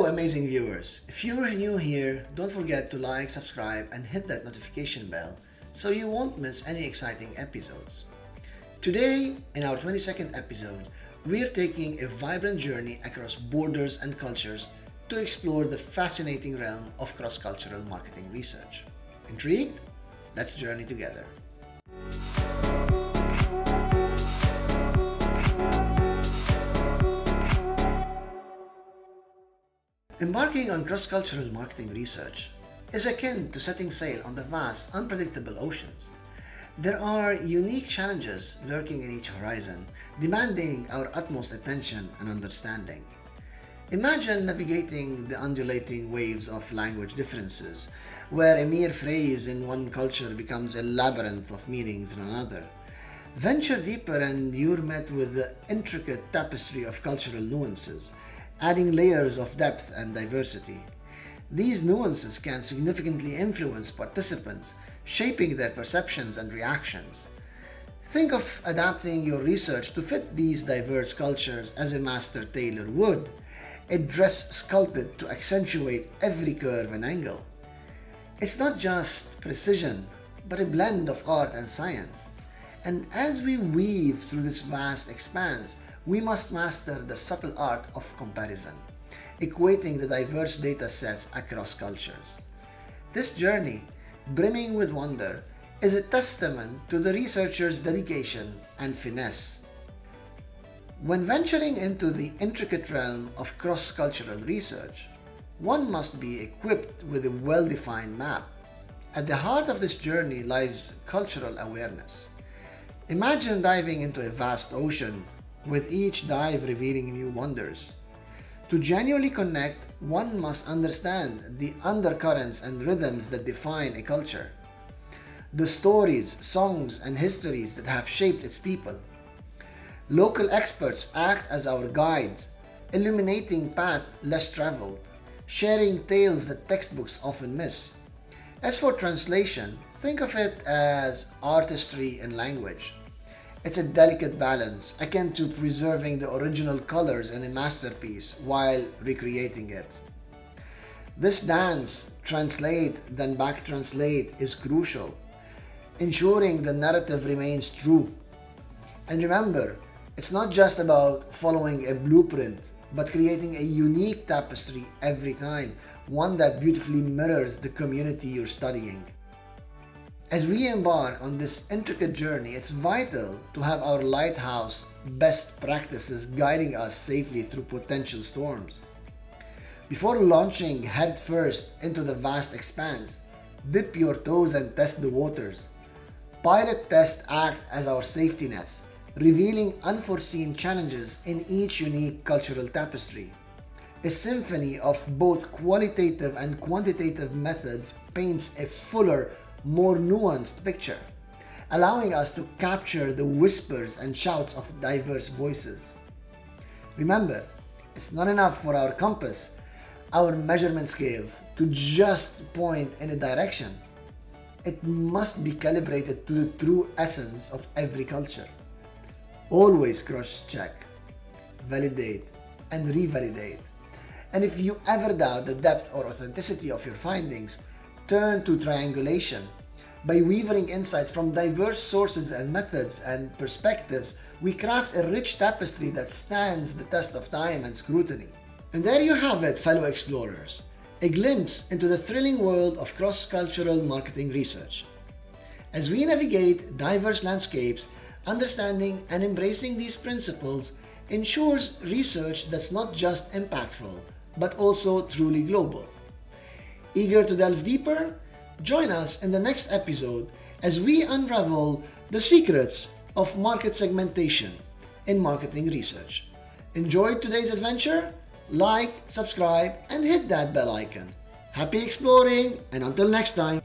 amazing viewers. If you're new here, don't forget to like, subscribe, and hit that notification bell so you won't miss any exciting episodes. Today, in our 22nd episode, we're taking a vibrant journey across borders and cultures to explore the fascinating realm of cross-cultural marketing research. Intrigued? Let's journey together. Embarking on cross-cultural marketing research is akin to setting sail on the vast, unpredictable oceans. There are unique challenges lurking in each horizon, demanding our utmost attention and understanding. Imagine navigating the undulating waves of language differences, where a mere phrase in one culture becomes a labyrinth of meanings in another. Venture deeper and you're met with the intricate tapestry of cultural nuances, adding layers of depth and diversity. These nuances can significantly influence participants, shaping their perceptions and reactions. Think of adapting your research to fit these diverse cultures as a master tailor would, a dress sculpted to accentuate every curve and angle. It's not just precision, but a blend of art and science. And as we weave through this vast expanse, we must master the subtle art of comparison, equating the diverse data sets across cultures. This journey, brimming with wonder, is a testament to the researcher's dedication and finesse. When venturing into the intricate realm of cross-cultural research, one must be equipped with a well-defined map. At the heart of this journey lies cultural awareness. Imagine diving into a vast ocean, with each dive revealing new wonders. To genuinely connect, one must understand the undercurrents and rhythms that define a culture, the stories, songs, and histories that have shaped its people. Local experts act as our guides, illuminating paths less traveled, sharing tales that textbooks often miss. As for translation, think of it as artistry in language. It's a delicate balance, akin to preserving the original colors in a masterpiece while recreating it. This dance, translate then back translate, is crucial, ensuring the narrative remains true. And remember, it's not just about following a blueprint, but creating a unique tapestry every time, one that beautifully mirrors the community you're studying. As we embark on this intricate journey, it's vital to have our lighthouse best practices guiding us safely through potential storms. Before launching headfirst into the vast expanse, dip your toes and test the waters. Pilot tests act as our safety nets, revealing unforeseen challenges in each unique cultural tapestry. A symphony of both qualitative and quantitative methods paints a fuller, more nuanced picture, allowing us to capture the whispers and shouts of diverse voices. Remember, it's not enough for our compass, our measurement scales, to just point in a direction. It must be calibrated to the true essence of every culture. Always cross-check, validate, and revalidate. And if you ever doubt the depth or authenticity of your findings, turn to triangulation. By weaving insights from diverse sources and methods and perspectives, we craft a rich tapestry that stands the test of time and scrutiny. And there you have it, fellow explorers, a glimpse into the thrilling world of cross-cultural marketing research. As we navigate diverse landscapes, understanding and embracing these principles ensures research that's not just impactful, but also truly global. Eager to delve deeper? Join us in the next episode as we unravel the secrets of market segmentation in marketing research. Enjoyed today's adventure? Like, subscribe, and hit that bell icon. Happy exploring, and until next time!